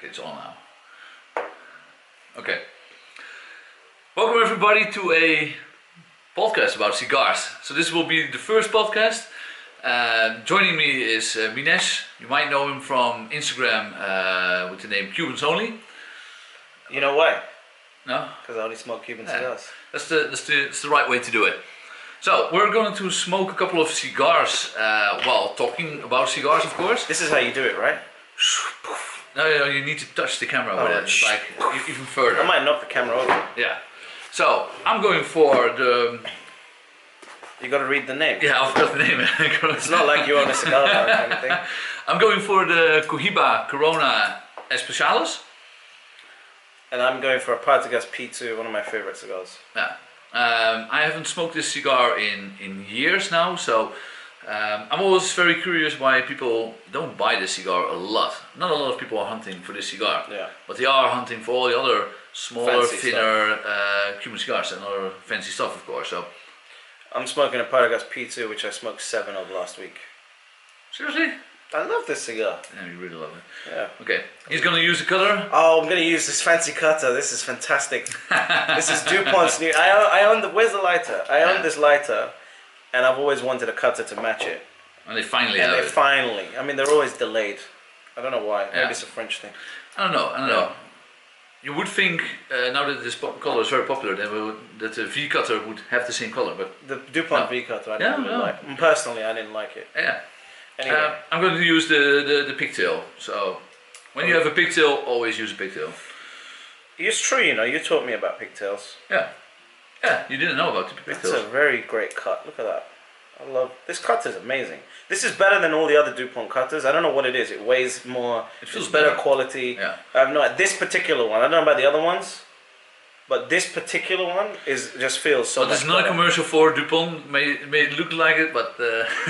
It's on now. Okay. Welcome everybody to a podcast about cigars. So this will be the first podcast. Joining me is Minesh. You might know him from Instagram with the name Cubans only. You know why? No? Because I only smoke Cuban cigars. That's the right way to do it. So we're going to smoke a couple of cigars while talking about cigars, of course. This is how you do it, right? No, you need to touch the camera with it. It's like even further. I might knock the camera over. Yeah. So I'm going for the. You got to read the name. Yeah, I've got the name. It's not like you own a cigar bar or anything. I'm going for the Cohibas Corona Especiales. And I'm going for a Cigars P2, one of my favorite cigars. Yeah. I haven't smoked this cigar in years now, so I'm always very curious why people don't buy this cigar a lot. Not a lot of people are hunting for this cigar, but they are hunting for all the other smaller, fancy thinner Cuban cigars and other fancy stuff, of course. So I'm smoking a Cigars P2, which I smoked 7 of last week. seriously? I love this cigar. Yeah, you really love it. Yeah. Okay, he's gonna use the cutter. Oh, I'm going to use this fancy cutter. This is fantastic. This is DuPont's new. I own the. Where's the lighter? I own this lighter, and I've always wanted a cutter to match it. And they finally And have they it. finally. I mean, they're always delayed. I don't know why. Yeah. Maybe it's a French thing. I don't know. You would think now that this color is very popular, that the V cutter would have the same color, but The DuPont V cutter, I didn't really like. Personally, I didn't like it. yeah. Anyway. I'm going to use the pigtail. So when you have a pigtail, always use a pigtail. It's true, you know, you taught me about pigtails. Yeah. Yeah, you didn't know about the pigtails. It's a very great cut. Look at that. I love this cutter is amazing. This is better than all the other DuPont cutters. I don't know what it is. It weighs more. It feels it's better better. quality. Yeah. I have no. This particular one. I don't know about the other ones, but this particular one just feels so. But it's much not a better. commercial for DuPont. May look like it, but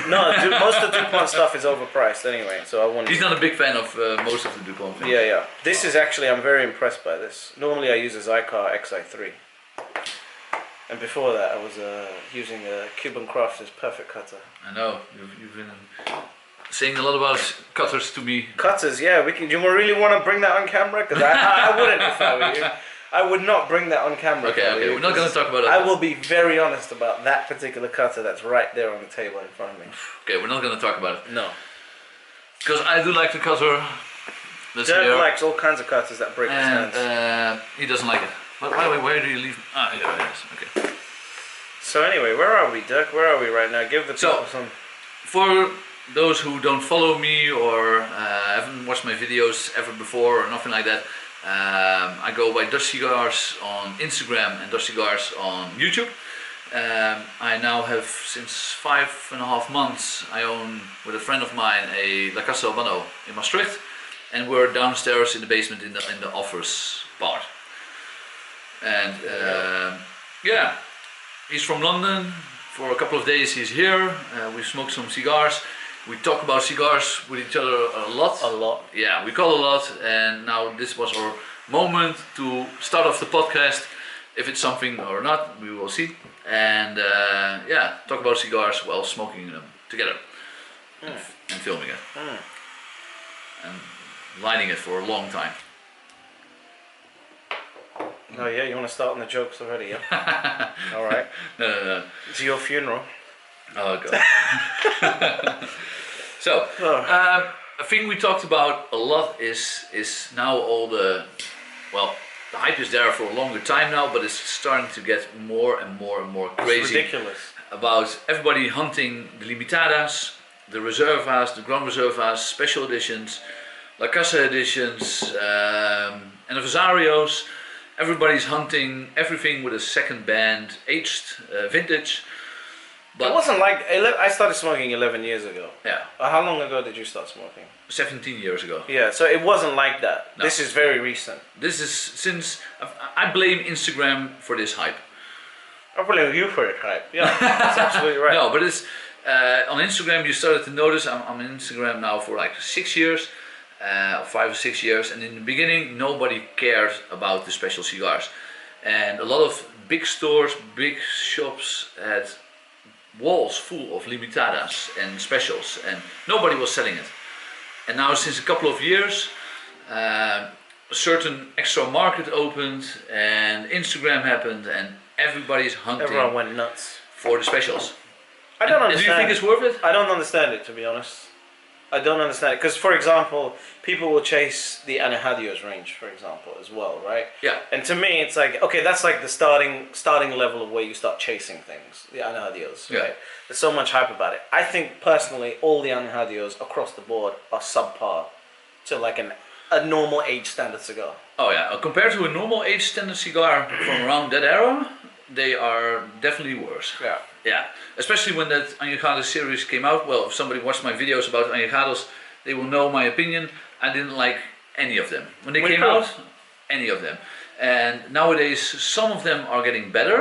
No, most of the DuPont stuff is overpriced anyway. So I want. he's not a big fan of most of the DuPont things. Yeah. This is actually. I'm very impressed by this. Normally I use a Cigar XI3. And before that, I was using a Cuban Crafters Perfect Cutter. I know you've been saying a lot about cutters to me. Cutters, yeah. Do you really want to bring that on camera? Because I wouldn't if I were you. I would not bring that on camera. Okay. We're not going to talk about it. I will be very honest about that particular cutter that's right there on the table in front of me. Okay, we're not going to talk about it. No. Because I do like the cutter. Dirk likes all kinds of cutters that break his hands. And he doesn't like it. But by the way, where do you leave? Ah, here it is. Okay. So anyway, where are we, Dirk? Where are we right now? Give the people some... For those who don't follow me or haven't watched my videos ever before or nothing like that, I go by Dutchcigars on Instagram and Dutchcigars on YouTube. I now have, since 5.5 months, I own with a friend of mine a La Casa Urbano in Maastricht, and we're downstairs in the basement in the offers part. And yeah, he's from London. For a couple of days he's here. We smoked some cigars. We talk about cigars with each other a lot. A lot. Yeah, we call a lot, and now this was our moment to start off the podcast. If it's something or not, we will see. And yeah, talk about cigars while smoking them together and filming it and lighting it for a long time. Oh yeah, you want to start on the jokes already, yeah? Alright. No. It's your funeral. Oh god. So, a thing we talked about a lot is now all the hype is there for a longer time now, but it's starting to get more and more crazy. It's ridiculous. About everybody hunting the limitadas, the reservas, the Grand Reservas, special editions, La Casa editions, anniversarios. Everybody's hunting everything with a second band, aged, vintage. But it wasn't like, I started smoking 11 years ago. Yeah. How long ago did you start smoking? 17 years ago. Yeah, so it wasn't like that. No. This is very recent. This is since, I blame Instagram for this hype. I blame you for it, hype. Yeah, that's absolutely right. No, but it's, on Instagram you started to notice, I'm on Instagram now for like 6 years. 5 or 6 years, and in the beginning nobody cared about the special cigars, and a lot of big stores, big shops had walls full of limitadas and specials, and nobody was selling it. And now since a couple of years a certain extra market opened, and Instagram happened, and everybody's hunting Everyone went nuts. for the specials. I don't And do you understand. think it's worth it? I don't understand it, to be honest. I don't understand it because, for example, people will chase the Anahadios range, for example, as well, right? Yeah. And to me, it's like, okay, that's like the starting level of where you start chasing things, the Anahadios, Yeah. right? There's so much hype about it. I think personally, all the Anahadios across the board are subpar to like a normal age standard cigar. Oh yeah, compared to a normal age standard cigar from around that era, they are definitely worse. Yeah. Yeah, especially when that Añejados series came out. Well, if somebody watched my videos about Añejados, they will know my opinion. I didn't like any of them. When they came out, any of them. And nowadays, some of them are getting better,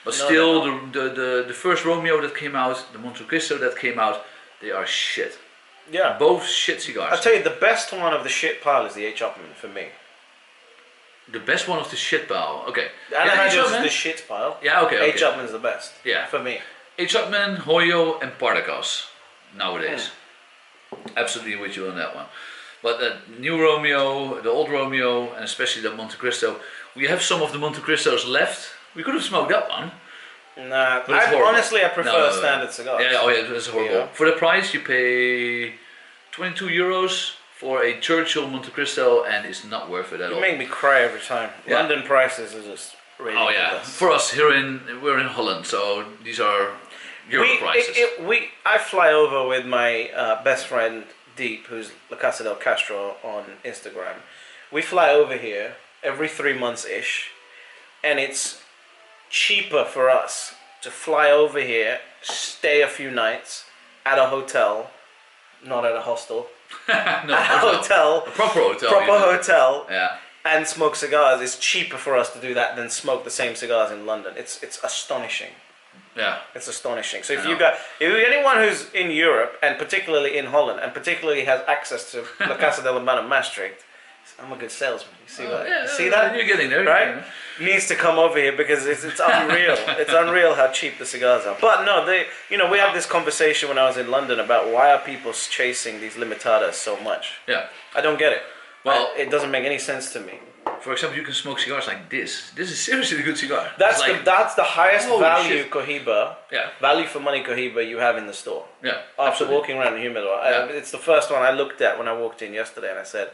but still the first Romeo that came out, the Monte Cristo that came out, they are shit. Yeah. Both shit cigars. I'll tell you, the best one of the shit pile is the H. Upmann for me. The best one of the shit pile. Okay. The Anahadios H. is Upmann? the shit pile. Yeah, okay. H. Upmann's the best. Yeah. For me. H. Upmann, Hoyo, and Partagas nowadays. Absolutely with you on that one. But the new Romeo, the old Romeo, and especially the Monte Cristo, we have some of the Monte Cristos left. We could have smoked that one. Nah, But it's horrible. honestly, I prefer No. standard cigars. Yeah, oh yeah, it's horrible. Yeah. For the price, you pay 22 euros for a Churchill Monte Cristo, and it's not worth it at You all. make me cry every time. Yeah. London prices are just really Oh yeah, ridiculous. for us here we're in Holland, so these are Euro prices. I fly over with my best friend Deep, who's La Casa del Castro on Instagram. We fly over here every 3 months ish, and it's cheaper for us to fly over here, stay a few nights at a hotel, not at a hostel, No, at a hotel, a proper hotel. proper you know. hotel, Yeah. and smoke cigars. It's cheaper for us to do that than smoke the same cigars in London. It's astonishing. Yeah. It's astonishing. So I know. if anyone who's in Europe and particularly in Holland and particularly has access to La Casa del Habano Maastricht, I'm a good salesman. You see that? Yeah, You see that? You're getting there. Right? Yeah. Needs to come over here because it's unreal. It's unreal how cheap the cigars are. But no, we had this conversation when I was in London about why are people chasing these limitadas so much. Yeah. I don't get it. Well- it doesn't make any sense to me. For example, you can smoke cigars like this. This is seriously a good cigar. That's It's that's the highest Holy value shit. Cohiba, Yeah. value for money Cohiba you have in the store. Yeah. After absolutely. walking around the humidor, Yeah. it's the first one I looked at when I walked in yesterday, and I said,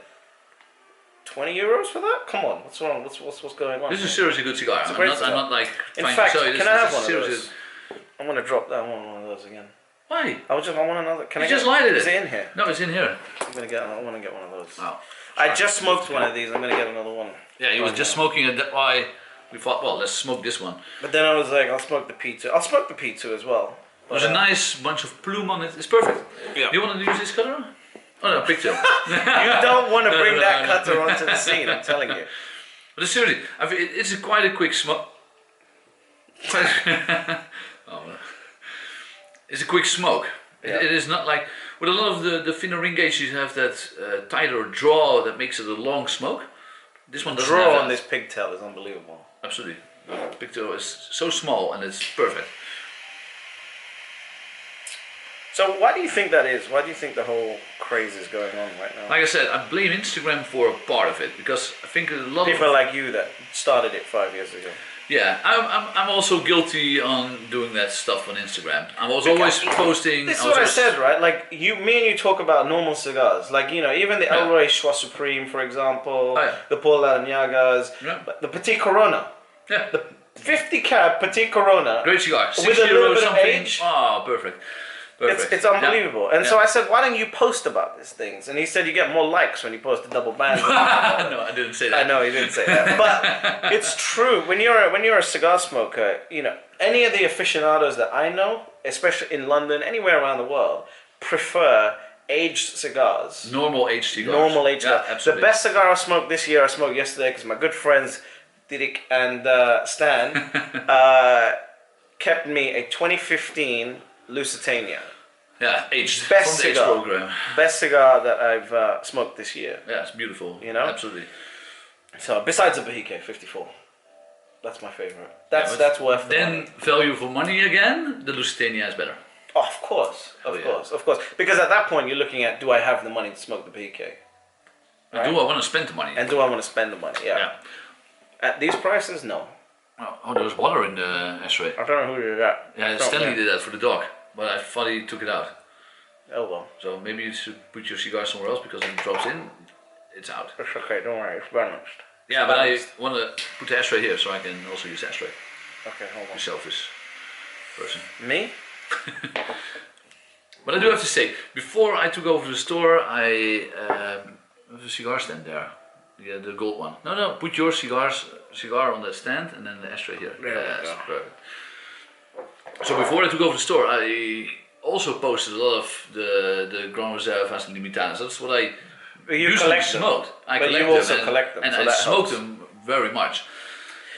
€20 for that? Come on, what's wrong? What's going on? This is a seriously good cigar. a I'm great not, cigar. I'm not like In trying fact, to sell you this. can I have This is one of seriously- those? I'm gonna drop that one of those again. Why? I want another. Can You I just get, lighted Is it. it in here? No, it's in here. I want to get one of those. Wow. I just smoked one of these. I'm gonna get another one. Yeah, he was just smoking it. That's why we thought, well, let's smoke this one. But then I was like, I'll smoke the P2. I'll smoke the P2 as well. There's a nice bunch of plume on it. It's perfect. Yeah. Do you want to use this cutter? Oh no, picture. You don't want to No, bring no, that no. cutter onto the scene. I'm telling you. But seriously, it's quite a quick smoke. It's a quick smoke. Yeah. It is not like with a lot of the thinner ring gauge. You have that tighter draw that makes it a long smoke. This one The doesn't have draw that. on this pigtail is unbelievable. Absolutely, picture is so small and it's perfect. So why do you think that is? Why do you think the whole craze is going on right now? Like I said, I blame Instagram for a part of it because I think a lot People of like you that started it 5 years ago. yeah, I'm also guilty on doing that stuff on Instagram. I was always posting. This is I what I was said, right? Like me and you talk about normal cigars, like even the Yeah. El Rey Choix Supreme, for example, Oh, yeah. the Paul Larañagas, Yeah. the Petit Corona, Yeah, the 50 cab Petit Corona. great cigar. With a little bit of age. Oh, perfect. Perfect. It's unbelievable. And Yeah. so I said, why don't you post about these things? And he said, you get more likes when you post a double band. No, I didn't say that. I know he didn't say that, but it's true. When you're a cigar smoker, any of the aficionados that I know, especially in London, anywhere around the world, prefer aged cigars. Normal age cigars. Normal aged Yeah, cigars. The absolutely. best cigar I smoked this year, I smoked yesterday because my good friends Didik and Stan kept me a 2015 Lusitania. Yeah, aged Best from the age cigar. program. Best cigar that I've smoked this year. Yeah, it's beautiful. You know? Absolutely. So besides the Bahique 54, that's my favorite. Yeah, but That's worth the then money. value for money again. The Lusitania is better. Oh, of course, Oh, yeah. of course. Because at that point you're looking at, do I have the money to smoke the Bahique? And do I want to spend the money? And do I want to spend the money? Yeah. At these prices, no. Oh, there was water in the ashtray. I don't know who did that. Yeah, Stanley did that for the dog, but I finally took it out. Oh well. So maybe you should put your cigar somewhere else because if it drops in, it's out. It's okay, don't worry, it's balanced. Yeah, but I want to put the ashtray here so I can also use the ashtray. Okay, hold on. You selfish person. Me? But I do have to say, before I took over the store, I have a cigar stand there. Yeah, the gold one. No, put your cigar on that stand and then the ashtray here. Yes, perfect. So before I took over the store, I also posted a lot of the Gran Reservas and Limitadas. That's what I usually smoked. I collect them, and I smoked them very much.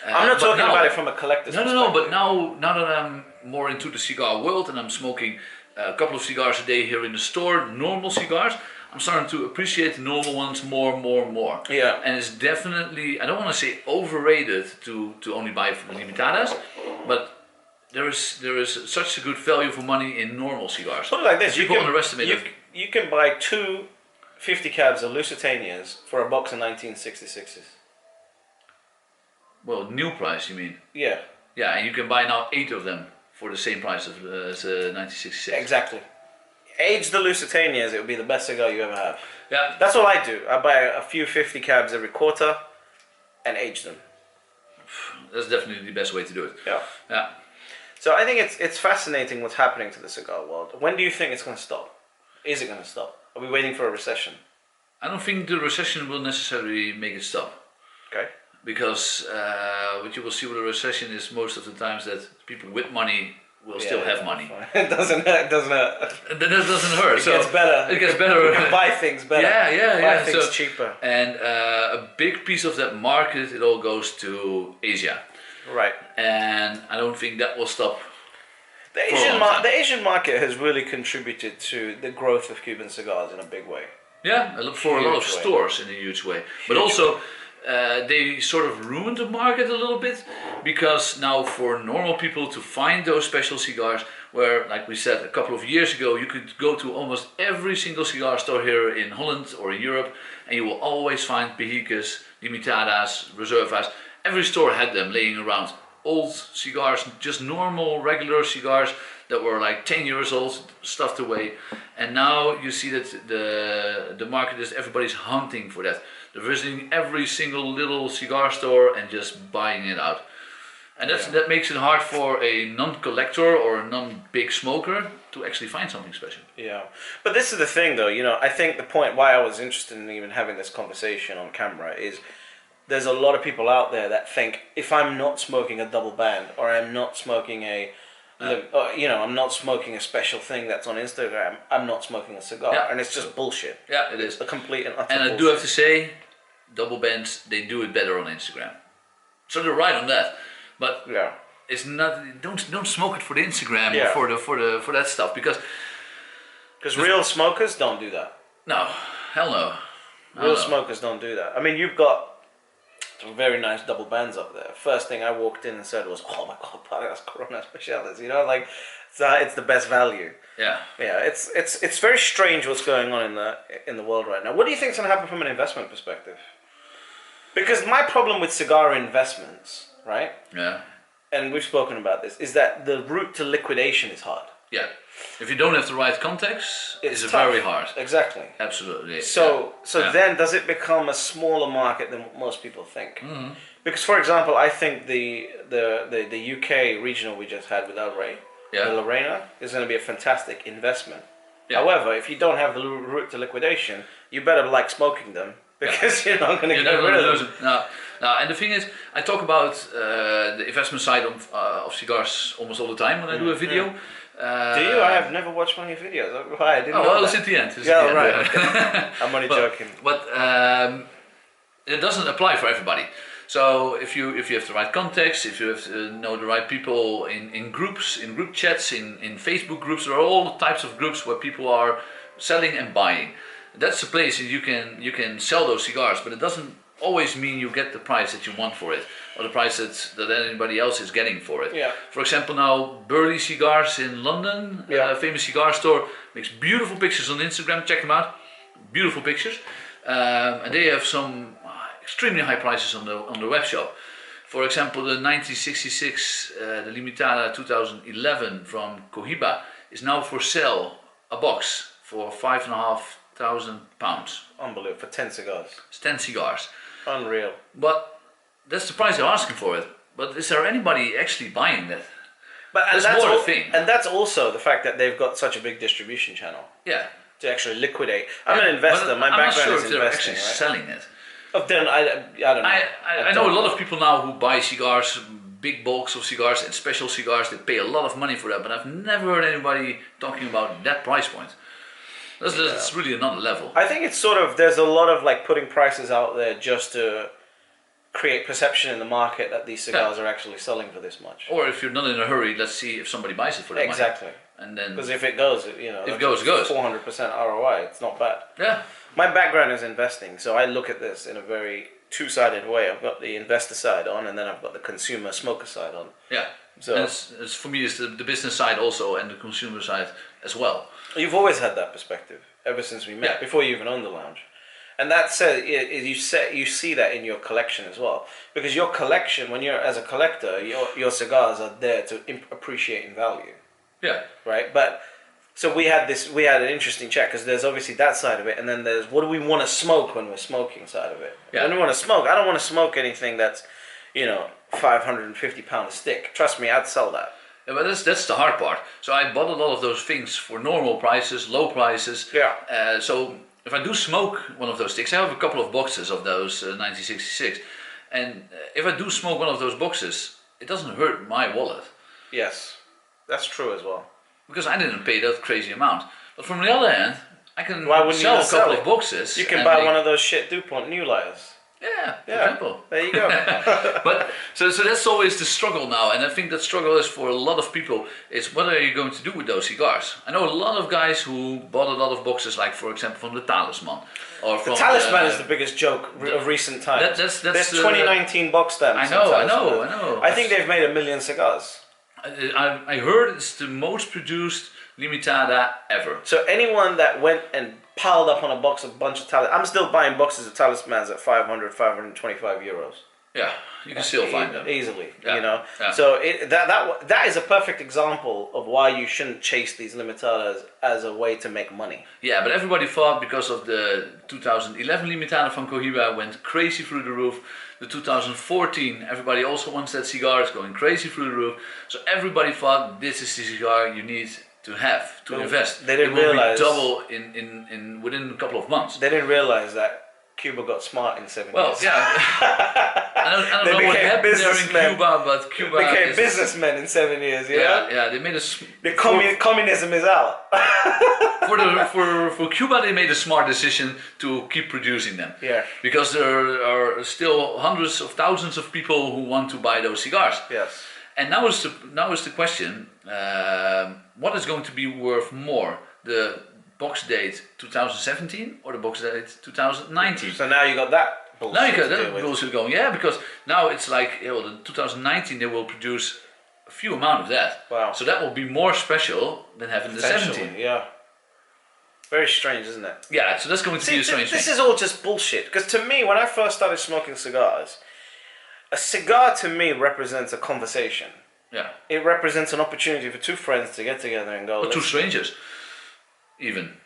I'm not talking about it from a collector's perspective. No, but now that I'm more into the cigar world and I'm smoking a couple of cigars a day here in the store, normal cigars, I'm starting to appreciate the normal ones more. Yeah. And it's definitely, I don't want to say overrated to only buy from Limitadas, but there is such a good value for money in normal cigars. Put it like this, People underestimate it. You can buy 2 50 cabs of Lusitanias for a box of 1966s. Well, new price, you mean? Yeah. Yeah, and you can buy now 8 of them for the same price as 1966. Exactly. Age the Lusitanias, it would be the best cigar you ever have. Yeah. That's all I do. I buy a few 50 cabs every quarter and age them. That's definitely the best way to do it. Yeah. Yeah. So I think it's fascinating what's happening to the cigar world. When do you think it's going to stop? Is it going to stop? Are we waiting for a recession? I don't think the recession will necessarily make it stop. Okay. Because what you will see with a recession is most of the times that people with money will still have money. It doesn't hurt. That doesn't hurt. It gets better. It gets better. You can buy things better. Yeah. Buy things cheaper. And a big piece of that market, it all goes to Asia. Right. And I don't think that will stop. The Asian market has really contributed to the growth of Cuban cigars in a big way. Yeah, I look for a lot of stores in a huge way. But also, they sort of ruined the market a little bit, because now for normal people to find those special cigars, where, like we said a couple of years ago, you could go to almost every single cigar store here in Holland or in Europe, and you will always find Behicas, Limitadas, Reservas. Every store had them laying around. Old cigars, just normal, regular cigars that were like 10 years old, stuffed away. And now you see that the market is, everybody's hunting for that. They're visiting every single little cigar store and just buying it out. And that makes it hard for a non-collector or a non-big smoker to actually find something special. Yeah, but this is the thing though, you know, I think the point why I was interested in even having this conversation on camera is there's a lot of people out there that think if I'm not smoking a double band or I'm not smoking I'm not smoking a special thing that's on Instagram, I'm not smoking a cigar. Yeah. And it's just bullshit. Yeah, it is. It's a complete and utter bullshit. And I do have to say, double bands, they do it better on Instagram. So they're right on that. But it's not, don't smoke it for the Instagram or for that stuff, because real smokers don't do that. No, hell no. Real smokers don't do that. I mean, you've got some very nice double bands up there. First thing I walked in and said was, "Oh my god, that's Corona Speciales." You know, like it's the best value. Yeah. Yeah, it's very strange what's going on in the world right now. What do you think is going to happen from an investment perspective? Because my problem with cigar investments, right? Yeah. And we've spoken about this, is that the route to liquidation is hard. Yeah. If you don't have the right context, it's very hard. Exactly. Absolutely. So then does it become a smaller market than most people think? Mm-hmm. Because, for example, I think the UK regional we just had with El Rey, the Lorena, is going to be a fantastic investment. Yeah. However, if you don't have the route to liquidation, you better like smoking them, because you're not going to get rid of them. No, and the thing is, I talk about the investment side of cigars almost all the time when I do a video. Do you? I have never watched one of your videos. Why? I didn't know well, that. It's at the end. Right. Okay. I'm only joking. But it doesn't apply for everybody. So if you have the right context, if you have to know the right people in groups, in group chats, in Facebook groups, there are all types of groups where people are selling and buying. That's the place that you can sell those cigars, but it doesn't always mean you get the price that you want for it, or the price that anybody else is getting for it. Yeah. For example, now Burley Cigars in London, a famous cigar store, makes beautiful pictures on Instagram. Check them out. Beautiful pictures. and they have some extremely high prices on the web shop. For example, the 1966, the Limitada 2011 from Cohiba is now for sale, a box for £5,500. Unbelievable, for 10 cigars. It's 10 cigars. Unreal. But that's the price they're asking for it. But is there anybody actually buying that? But that's more a thing. And that's also the fact that they've got such a big distribution channel. Yeah. To actually liquidate. I'm an investor. My background I'm not sure is if they're investing, actually right? selling it. Then I don't know. I know a lot of people now who buy cigars, big bulks of cigars and special cigars. They pay a lot of money for that, but I've never heard anybody talking about that price point. That's really another level. I think it's sort of, there's a lot of like putting prices out there just to create perception in the market that these cigars are actually selling for this much. Or if you're not in a hurry, let's see if somebody buys it for that exactly. money. And then, because if it goes, if it goes, it goes. 400% ROI, it's not bad. Yeah. My background is investing, so I look at this in a very two-sided way. I've got the investor side on, and then I've got the consumer smoker side on. Yeah. So and it's for me, it's the business side also, and the consumer side as well. You've always had that perspective ever since we met, before you even owned the lounge. And that said, you see that in your collection as well, because your collection, when you're as a collector, your cigars are there to appreciate in value. Yeah. Right, but so we had an interesting chat, because there's obviously that side of it, and then there's what do we want to smoke when we're smoking side of it. Yeah. When we want to smoke, I don't want to smoke anything that's, £550 a stick. Trust me, I'd sell that. Yeah, but that's the hard part. So I bought a lot of those things for normal prices, low prices. Yeah. So if I do smoke one of those sticks, I have a couple of boxes of those 1966, and if I do smoke one of those boxes, it doesn't hurt my wallet. Yes, that's true as well. Because I didn't pay that crazy amount. But from the other hand, I can sell a couple of boxes. You can buy one of those shit DuPont new lighters. Yeah, for example. There you go. But so that's always the struggle now, and I think that struggle is for a lot of people. Is what are you going to do with those cigars? I know a lot of guys who bought a lot of boxes, like for example from the Talisman, or from the Talisman is the biggest joke of recent times. There's 2019 box stamps. I know. I think they've made 1 million cigars. I heard it's the most produced Limitada ever. So anyone that went and piled up on a box of bunch of talismans, I'm still buying boxes of talismans at 525 euros. Yeah, you can still find them easily. Yeah. So that is a perfect example of why you shouldn't chase these limitadas as a way to make money. Yeah, but everybody thought because of the 2011 Limitada from Cohiba went crazy through the roof. The 2014, everybody also wants that cigar. It's going crazy through the roof. So everybody thought this is the cigar you need to have to invest. They didn't realize it will be double within a couple of months. They didn't realize that Cuba got smart in 7 years. Well, yeah. I don't know what happened there in Cuba, but Cuba became businessmen in 7 years. Yeah. They made communism is out. For Cuba, they made a smart decision to keep producing them. Yeah. Because there are still hundreds of thousands of people who want to buy those cigars. Yes. And now is the question: what is going to be worth more, the box date 2017 or the box date 2019? So now you got that bullshit. Now you got that bullshit going, yeah, because now it's like the 2019 they will produce a few amount of that. Wow. So that will be more special than having the 17. Yeah. Very strange, isn't it? Yeah, so that's going to be a strange thing. This is all just bullshit. Because to me, when I first started smoking cigars, a cigar to me represents a conversation. Yeah. It represents an opportunity for two friends to get together and go. Or two strangers, even.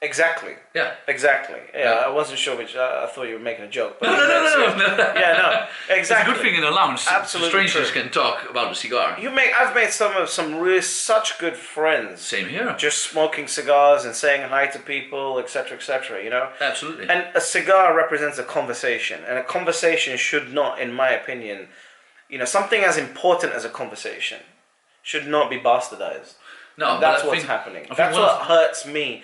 Exactly. Yeah. Exactly. Yeah. I wasn't sure which. I thought you were making a joke. But No. Yeah, no. Exactly. It's a good thing in a lounge. Absolutely. Strangers can talk about a cigar. I've made some really such good friends. Same here. Just smoking cigars and saying hi to people, etc., etc. Absolutely. And a cigar represents a conversation, and a conversation should not, in my opinion, something as important as a conversation should not be bastardized. No, that's what's happening. That's what hurts me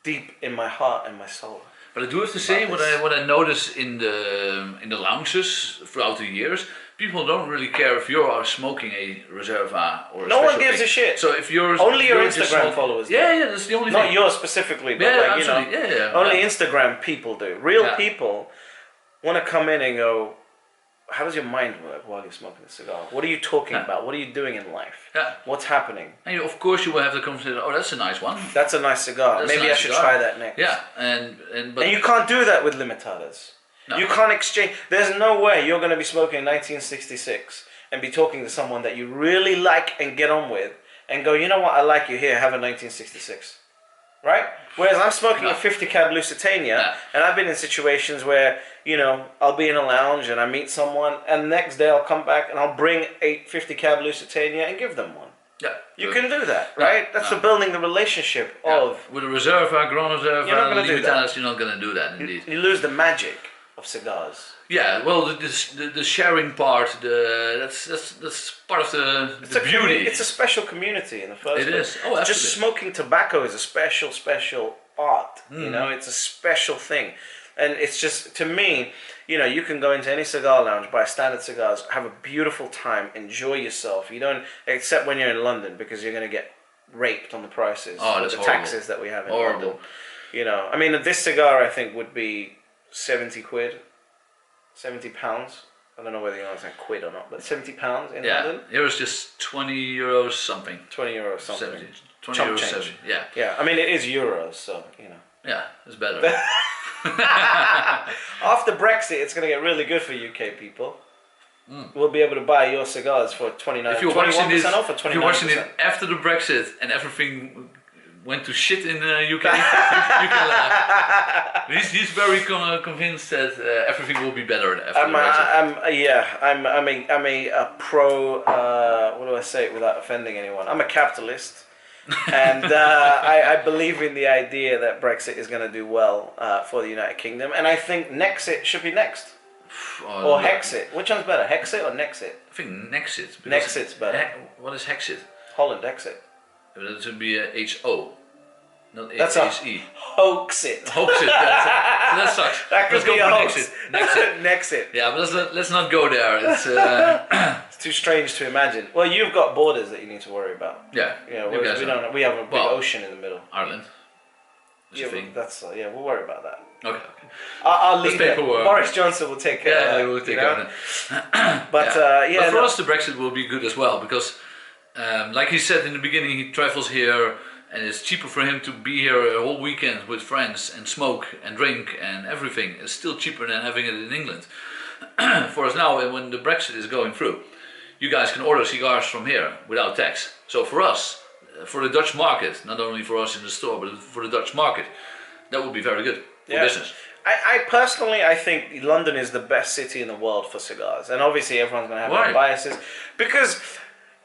deep in my heart and my soul. But I do have to say, what I notice in the lounges throughout the years, people don't really care if you are smoking a Reserva or a No one gives a shit. So if you're only your Instagram followers. Yeah, that's the only thing. Not yours specifically, but absolutely. Only Instagram people do. Real people want to come in and go, how does your mind work while you're smoking a cigar? What are you talking about? What are you doing in life? Yeah. What's happening? And of course you will have the conversation. Oh, that's a nice one. That's a nice cigar. That's a Maybe nice I should cigar. try that next. Yeah, but and you can't do that with limitadas. No. You can't exchange. There's no way you're going to be smoking 1966 and be talking to someone that you really like and get on with and go, you know what, I like you, here, have a 1966. Right? Whereas I'm smoking a 50 cab Lusitania, and I've been in situations where, you know, I'll be in a lounge and I meet someone, and the next day I'll come back and I'll bring a 50 cab Lusitania and give them one. Yeah. You can do that, right? That's for building the relationship of... With a Reserva, Grand Reserva, You're not gonna do that. Limitadas, you're not going to do that, indeed. You lose the magic of cigars. Yeah, well, the sharing part, that's part of the beauty. It's a special community in the first place. It is. Oh, absolutely. Just smoking tobacco is a special art. You know, it's a special thing. And it's just, to me, you know, you can go into any cigar lounge, buy standard cigars, have a beautiful time, enjoy yourself. You don't, except when you're in London, because you're going to get raped on the prices. Oh, that's the horrible. taxes that we have in Horrible. London. You know, I mean, this cigar I think would be 70 quid, 70 pounds. I don't know whether you understand quid or not, but 70 pounds in London. Here is just 20 euros something. 20 euros something. 70. 20 Chump euros change. 70. Yeah. Yeah, I mean, it is euros, so, you know. Yeah, it's better. After Brexit, it's going to get really good for UK people. We'll be able to buy your cigars for 29, if you're watching this, off or 29%. if you're watching it after the Brexit and everything went to shit in the UK, you can laugh. He's very convinced that everything will be better after the Brexit. I'm a pro. What do I say without offending anyone? I'm a capitalist, and I believe in the idea that Brexit is going to do well for the United Kingdom, and I think Nexit should be next. Or Hexit. Which one's better, Hexit or Nexit? I think Nexit. Nexit's better. What is Hexit? Holland Exit. That should be H-O, not That's H-E. Hoaxit. Hoaxit. That sucks. That could Let's go be for a hoax. Nexit. Nexit. Yeah, but let's not go there. It's It's too strange to imagine. Well, you've got borders that you need to worry about. yeah. Yeah, you guys we don't. don't. We have a big ocean in the middle. Ireland. That's Yeah, a thing. that's we'll worry about that. Okay. I'll leave it. paperwork. Boris Johnson will take care of that. Yeah, we will take care of it. But But for us, the Brexit will be good as well because, like he said in the beginning, he travels here, and it's cheaper for him to be here a whole weekend with friends and smoke and drink and everything. It's still cheaper than having it in England. For us now, when the Brexit is going through, you guys can order cigars from here without tax. So for us, for the Dutch market, not only for us in the store, but for the Dutch market, that would be very good for business. I personally, I think London is the best city in the world for cigars, and obviously everyone's going to have their biases because,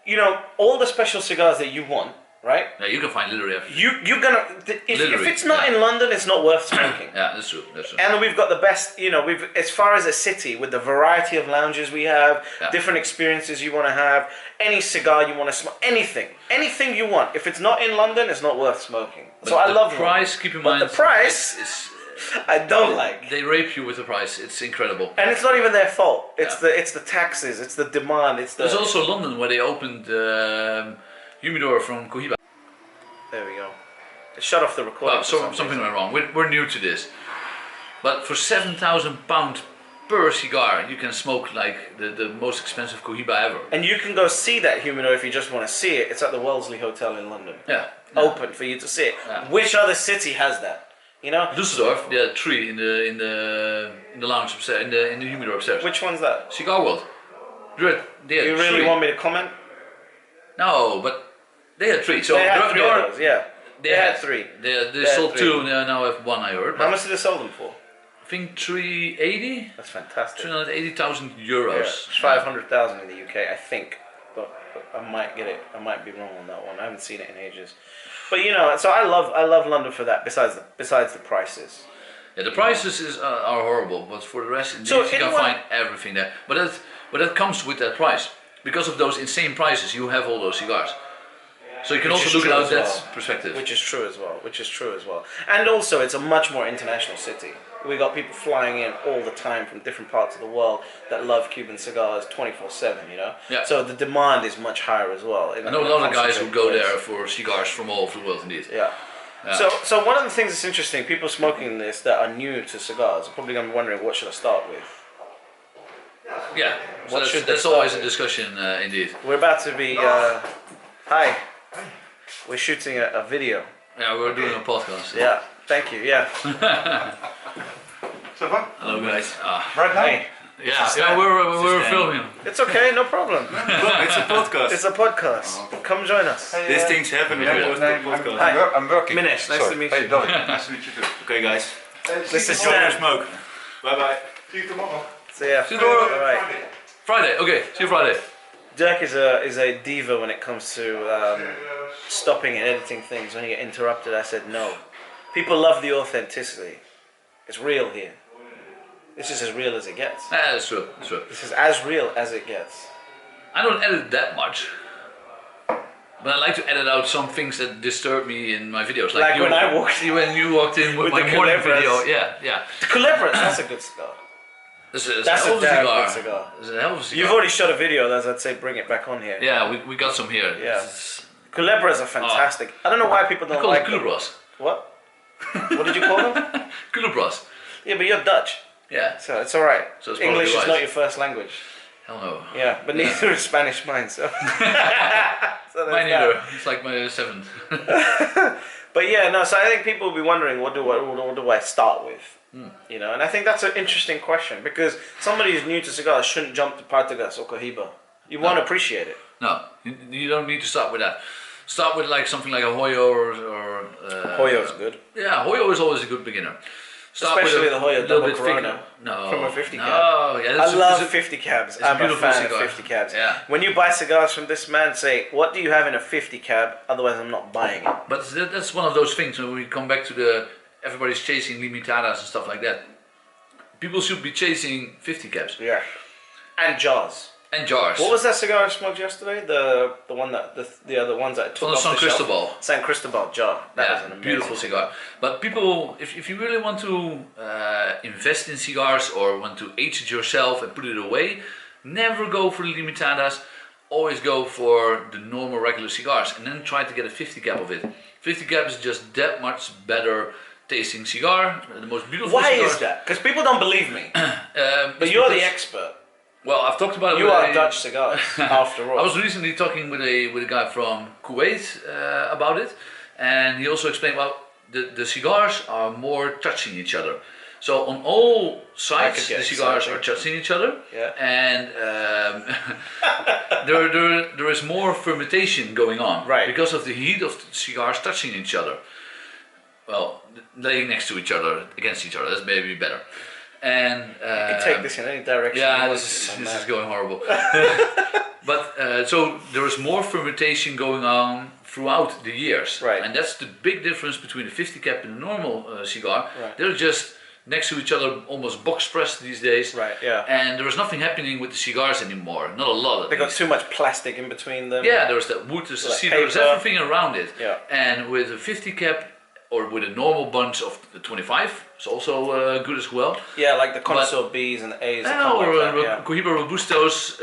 you know, all the special cigars that you want, right? Yeah, you can find literally everything. You're gonna if it's not in London, it's not worth smoking. Yeah, that's true. That's true. And we've got the best, you know, we've as far as a city with the variety of lounges we have, different experiences you want to have, any cigar you want to smoke, anything you want. If it's not in London, it's not worth smoking. But so I love the price. Keep in mind, the price. I don't like. They rape you with the price. It's incredible. And it's not even their fault. It's the taxes. It's the demand. There's also London where they opened humidor from Cohibas. There we go. Shut off the recording. Well, something went wrong. We're new to this, but for £7,000 per cigar, you can smoke like the most expensive Cohiba ever. And you can go see that humidor if you just want to see it. It's at the Wellesley Hotel in London. Yeah. Open for you to see it. Yeah. Which other city has that? You know. Düsseldorf, they had 3 in the lounge upstairs, in the humidor upstairs. Which one's that? Cigar World. They had You really 3. want me to comment? No, but they had 3. So they had 3 of those, yeah. They had 3. They sold 2, and they now have 1. I heard. How much did they sell them for? I think 380. That's fantastic. 380,000 euros. Yeah, 500,000 in the UK, I think. But I might get it. I might be wrong on that one. I haven't seen it in ages. But you know, so I love London for that. Besides the prices. Yeah, the prices are horrible, but for the rest, indeed, So you can find everything there. But that comes with that price. Because of those insane prices, you have all those cigars. So you can also look at it out that perspective. Which is true as well. And also, it's a much more international city. We got people flying in all the time from different parts of the world that love Cuban cigars 24/7. You know. Yeah. So the demand is much higher as well. I know a lot of guys who go there for cigars from all over the world, indeed. Yeah. Yeah. So one of the things that's interesting, people smoking this that are new to cigars are probably going to be wondering, what should I start with? Yeah, so What should they that's start always a with? discussion indeed. We're about to be. Hi. We're shooting a video. Yeah, we're doing a podcast. Yeah. Thank you. Yeah. Ça va? Hello guys. Right now? Hey. Yeah, we're filming. It's okay. No problem. It's a podcast. It's a podcast. Come join us. These things happen when you post a podcast. Hi. I'm working. Minesh, nice to meet Hey, you. Dolly. Nice to meet you too. Okay, guys. This is Enjoy your Stan. smoke. Bye bye. See you tomorrow. So yeah. See you tomorrow. All right. Friday. Okay, see you Friday. Dirk is a diva when it comes to stopping and editing things. When you get interrupted, I said no. People love the authenticity. It's real here. This is as real as it gets. Yeah, that's true. That's true. This is as real as it gets. I don't edit that much, but I like to edit out some things that disturb me in my videos. Like you, when I walked when you walked in with with my the morning Cohibas. video. Yeah, yeah. The Culebras, that's a good cigar. That's That's hell a of a damn cigar. good cigar. It's a hell of a cigar. You've already shot a video, as I'd say, bring it back on here. Yeah, we got some here. Yeah. It's- Culebras are fantastic. I don't know why people I don't call like it them. Cubans. What? What did you call them? Cubans. Yeah, but you're Dutch, Yeah. so it's all right. So it's probably English is right. not your first language. Hell no. Yeah, but neither is Spanish mine. So. So there's Mine that. either. It's like my seventh. But yeah, no. So I think people will be wondering, what do I start with? You know, and I think that's an interesting question because somebody who's new to cigars shouldn't jump to Partagas or Cohiba. You won't appreciate it. No, you don't need to start with that. Start with like something like a Hoyo or Hoyo's good, Yeah, Hoyo is always a good beginner. Start especially with the Hoyo little double bit Corona thicker. No, from a 50 cab. No, yeah, that's I love it's a- 50 cabs. it's a I'm a beautiful fan cigar. of 50 cabs. Yeah. When you buy cigars from this man, say, what do you have in a 50 cab? Otherwise, I'm not buying it. But that's one of those things when we come back to the everybody's chasing limitadas and stuff like that. People should be chasing 50 caps Yeah. And jars. and jars. What was that cigar I smoked yesterday? The one that the other ones that I took From the off San the shelf? Cristobal. San Cristobal jar. That was an Yeah, amazing beautiful cigar. But people, if you really want to invest in cigars or want to age it yourself and put it away, never go for the limitadas. Always go for the normal regular cigars and then try to get a 50 cap of it. 50 cap is just that much better tasting cigar. The most beautiful Why cigar. is that? Because people don't believe me. But It's you're the because- expert. Well, I've talked about it. You with are a- Dutch cigars, after all. I was recently talking with a guy from Kuwait about it, and he also explained well the cigars are more touching each other. So on all could sides, get the cigars excited. are touching each other, Yeah. and there is more fermentation going on, Right. Because of the heat of the cigars touching each other. Well, laying next to each other, against each other. That's maybe better. And You can take this in any direction. yeah, you want, this man. is going horrible. But so there is more fermentation going on throughout the years, Right. And that's the big difference between a 50 cap and a normal cigar. Right. They're just next to each other, almost box pressed these days. Right, yeah. And there is nothing happening with the cigars anymore. Not a lot. At They got least. too much plastic in between them. Yeah, there's that wood, there's the Like cedar, there's paper. everything around it. Yeah. And with a 50 cap or with a normal bunch of the 25, it's also good as well. Yeah, like the connoisseur Bs and As. that come Or like that, yeah. Cohiba Robustos,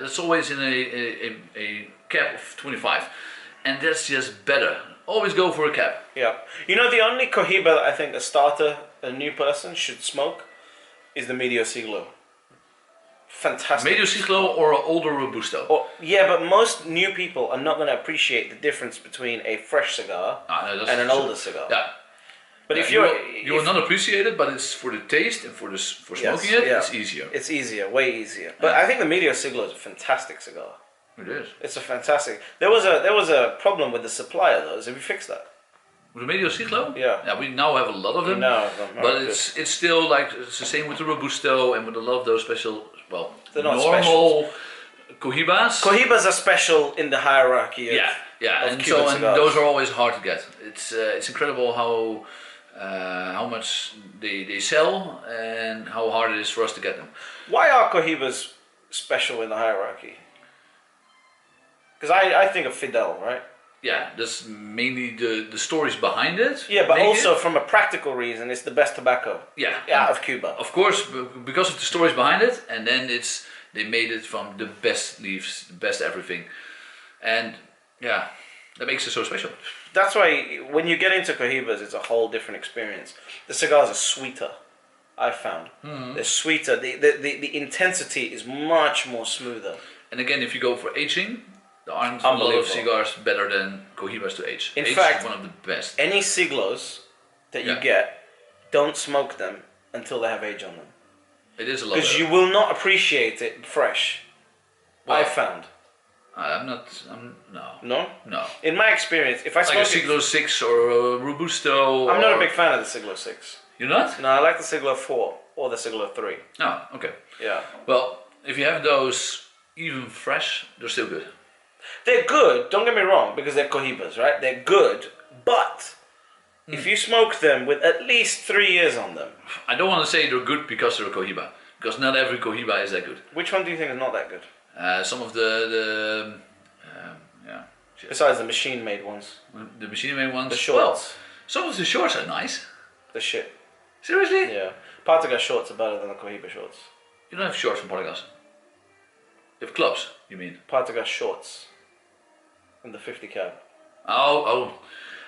that's always in a cap of 25. And that's just better. Always go for a cap. Yeah. You know, the only Cohiba that I think a new person should smoke is the Medio Siglo. Fantastic. Medio Siglo or an older Robusto. Yeah, but most new people are not going to appreciate the difference between a fresh cigar Ah, no, that's- and an older cigar. Yeah. But if you you're... will not appreciate it, but it's for the taste and for smoking it, yeah. it's easier. It's easier, way easier. But I think the Medio Siglo is a fantastic cigar. It is. It's a fantastic... There was a problem with the supplier, though. Have you fixed that? With the Medio Siglo? Yeah. Yeah, we now have a lot of them. No, no, But good. it's still like it's the same with the Robusto and with a lot of those special, well, They're not normal Cohibas. Cohibas are special in the hierarchy of... Yeah, yeah, of and Cuban so and cigars. those are always hard to get. It's incredible how much they sell and how hard it is for us to get them. Why are Cohibas special in the hierarchy? Because I think of Fidel, right? Yeah, that's mainly the stories behind it. Yeah, but make also it. from a practical reason, it's the best tobacco Yeah, out of Cuba. of course, because of the stories behind it, and then they made it from the best leaves, the best everything, and yeah, that makes it so special. That's why when you get into Cohibas, it's a whole different experience. The cigars are sweeter. I found. They're sweeter. The intensity is much more smoother. And again, if you go for aging, there aren't a lot of cigars better than Cohibas to age. In Age fact, is one of the best. any siglos that you get, don't smoke them until they have age on them. It is a lot Because better. you will not appreciate it fresh. Well, I found. No. No? In my experience, if I Like smoke a Siglo 6 or a Robusto. I'm not a big fan of the Siglo 6. You're not? No, I like the Siglo 4 or the Siglo 3. Oh, okay. Yeah. Well, if you have those even fresh, they're still good. They're good, don't get me wrong, because they're Cohibas, right? They're good, but if you smoke them with at least 3 years on them. I don't want to say they're good because they're a Cohiba, because not every Cohiba is that good. Which one do you think is not that good? Some of the Besides the machine-made ones. the machine-made ones. The shorts. Well, some of the shorts are nice. The shit. Seriously? Yeah. Partagas shorts are better than the Cohiba shorts. You don't have shorts from Portugal. You have clubs, you mean? Partagas shorts. In the 50 cab. Oh.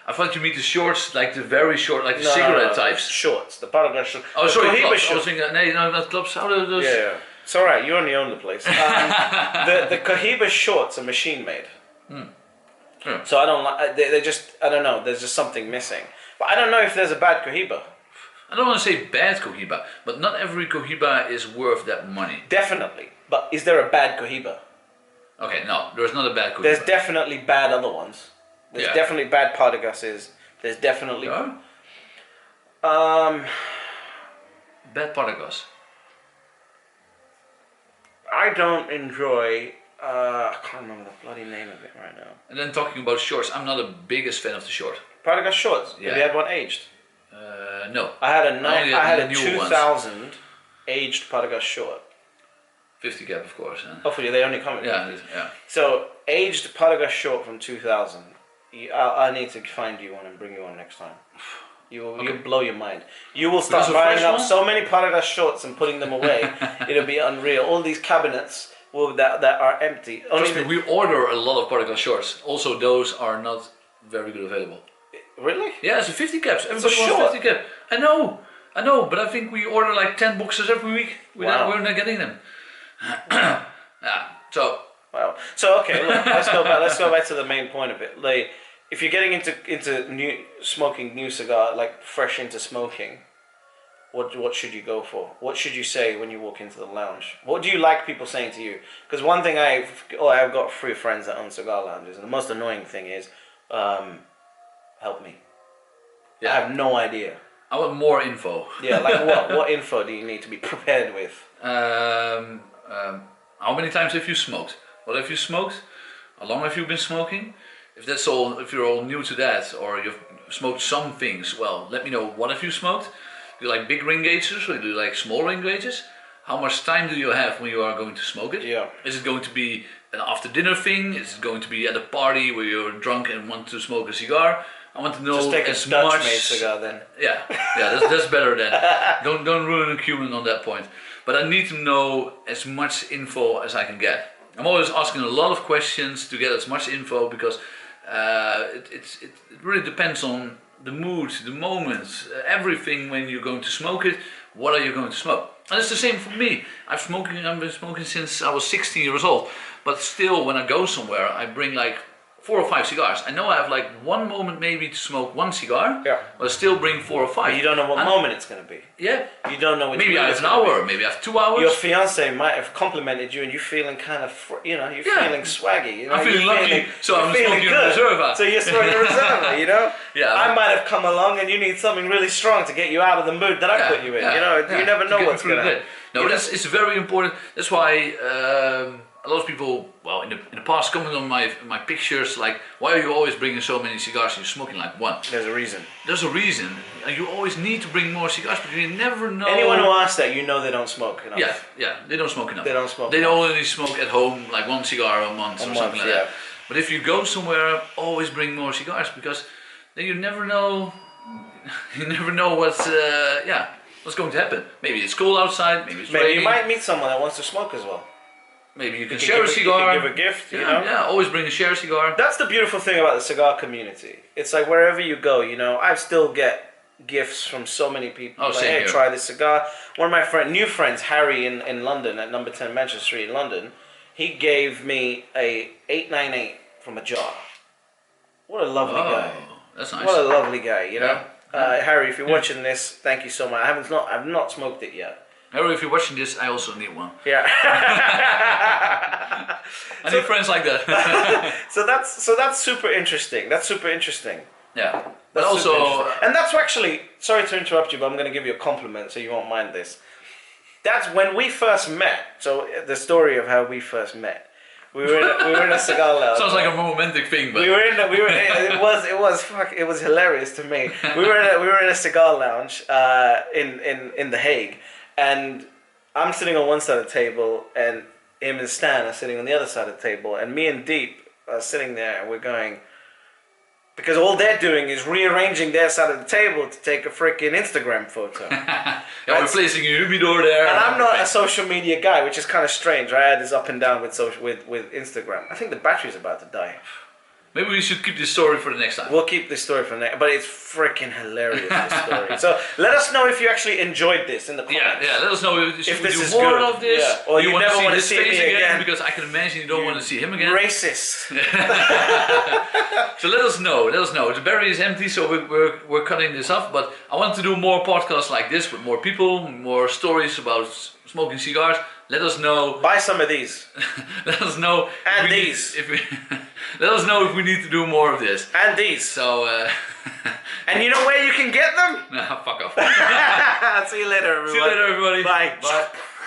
I thought you mean the shorts, like the very short, like the cigarette types. Shorts. The Partagas shorts. Oh, sorry, Cohiba clubs. I shorts. was thinking, no, not clubs. How are those? Yeah. It's alright, you only own the place. The Cohiba shorts are machine-made. Yeah. So I don't like, they're just, I don't know, there's just something missing. But I don't know if there's a bad Cohiba. I don't want to say bad Cohiba, but not every Cohiba is worth that money. Definitely. But is there a bad Cohiba? Okay, no, there's not a bad Cohiba. There's definitely bad other ones. There's definitely bad Partagas. There's definitely... Yeah? Bad Partagas. I don't enjoy... I can't remember the bloody name of it right now. And then talking about shorts, I'm not the biggest fan of the short. Partagas shorts. Yeah. Have you had one aged? No. I had a new 2000 aged Partagas short. 50 cap, of course. Hopefully they only come in. Yeah. So aged Partagas short from 2000. I need to find you one and bring you one next time. You'll blow your mind. You will start buying up so many Partagas shorts and putting them away. It'll be unreal. All these cabinets that are empty. Trust me, we order a lot of Partagas shorts. Also, those are not very good available. Really? Yeah, it's a 50 caps. Everybody short. wants 50 cap. I know, but I think we order like 10 boxes every week. We're not getting them. Yeah. So. Wow. So okay, look, let's go back to the main point of it. Like, if you're getting into smoking new cigar, like fresh into smoking, what should you go for? What should you say when you walk into the lounge? What do you like people saying to you? Because one thing I've got 3 friends that own cigar lounges, and the most annoying thing is, help me. Yeah. I have no idea. I want more info. Yeah, like what? What info do you need to be prepared with? How many times have you smoked? What have you smoked? How long have you been smoking? If you're all new to that, or you've smoked some things, well, let me know. What have you smoked? Do you like big ring gauges, or do you like small ring gauges? How much time do you have when you are going to smoke it? Yeah. Is it going to be an after dinner thing? Is it going to be at a party where you're drunk and want to smoke a cigar? I want to know Just take as a Dutch much. made cigar then. Yeah, that's better then. Don't ruin a Cuban on that point. But I need to know as much info as I can get. I'm always asking a lot of questions to get as much info because it really depends on the mood, the moment, everything when you're going to smoke it. What are you going to smoke? And it's the same for me. I've been smoking since I was 16 years old. But still, when I go somewhere, I bring like 4 or 5 cigars. I know I have like one moment maybe to smoke 1 cigar, but I still bring 4 or 5. But you don't know what moment it's going to be. Yeah. You don't know which maybe I have an hour, maybe I have 2 hours. Your fiance might have complimented you and you're feeling kind of, you're feeling swaggy. You know? I'm feeling lucky, so I'm smoking a Reserva. So you're smoking a Reserva, you know? Yeah. I might have come along and you need something really strong to get you out of the mood that I put you in. You know, you never know what's going to happen. No, it's very important. That's why a lot of people, well, in the past, comment on my pictures like, why are you always bringing so many cigars and you're smoking like 1? There's a reason. There's a reason. And you always need to bring more cigars because you never know. Anyone who asks that, you know they don't smoke enough. Yeah, they don't smoke enough. They don't smoke They enough. only smoke at home like 1 cigar a month or something like that. But if you go somewhere, always bring more cigars because then you never know. You never know what's going to happen. Maybe it's cold outside. Maybe it's raining. You might meet someone that wants to smoke as well. Maybe you can share a cigar. You can give a gift, you know? Yeah, always bring a share cigar. That's the beautiful thing about the cigar community. It's like wherever you go, you know, I still get gifts from so many people. Oh, like, same hey, here. try this cigar. One of my new friends, Harry in London, at number 10 Manchester Street in London, he gave me a 898 from a jar. What a lovely guy. That's nice. What a lovely guy, you know. Yeah. Harry, if you're watching this, thank you so much. I've not smoked it yet. Harry, if you're watching this, I also need one. Yeah. I need friends like that. so that's super interesting. That's super interesting. Yeah. But That's super also, interesting. And that's actually, sorry to interrupt you, but I'm going to give you a compliment so you won't mind this. That's when we first met. So the story of how we first met. We were in a cigar lounge. sounds like a romantic thing, but It was hilarious to me. We were in a cigar lounge in The Hague, and I'm sitting on one side of the table, and him and Stan are sitting on the other side of the table, and me and Deep are sitting there, and we're going, because all they're doing is rearranging their side of the table to take a freaking Instagram photo. we're placing a humidor there. And I'm not a social media guy, which is kind of strange. I had this up and down with Instagram. I think the battery's about to die. Maybe we should keep this story for the next time. We'll keep this story for next, but it's freaking hilarious, this story. So let us know if you actually enjoyed this in the comments. Yeah, let us know if If we this do is more good. of this. Yeah. Or you want never to see wanna his see face me again. because I can imagine you don't want to see him again. Racist. So let us know. The battery is empty, so we're cutting this off. But I want to do more podcasts like this with more people, more stories about smoking cigars. Let us know. Buy some of these. Let us know. And if we these. let us know if we need to do more of this. And these. So. And you know where you can get them? Nah, fuck off. See you later, everybody. See you later, everybody. Bye. Bye.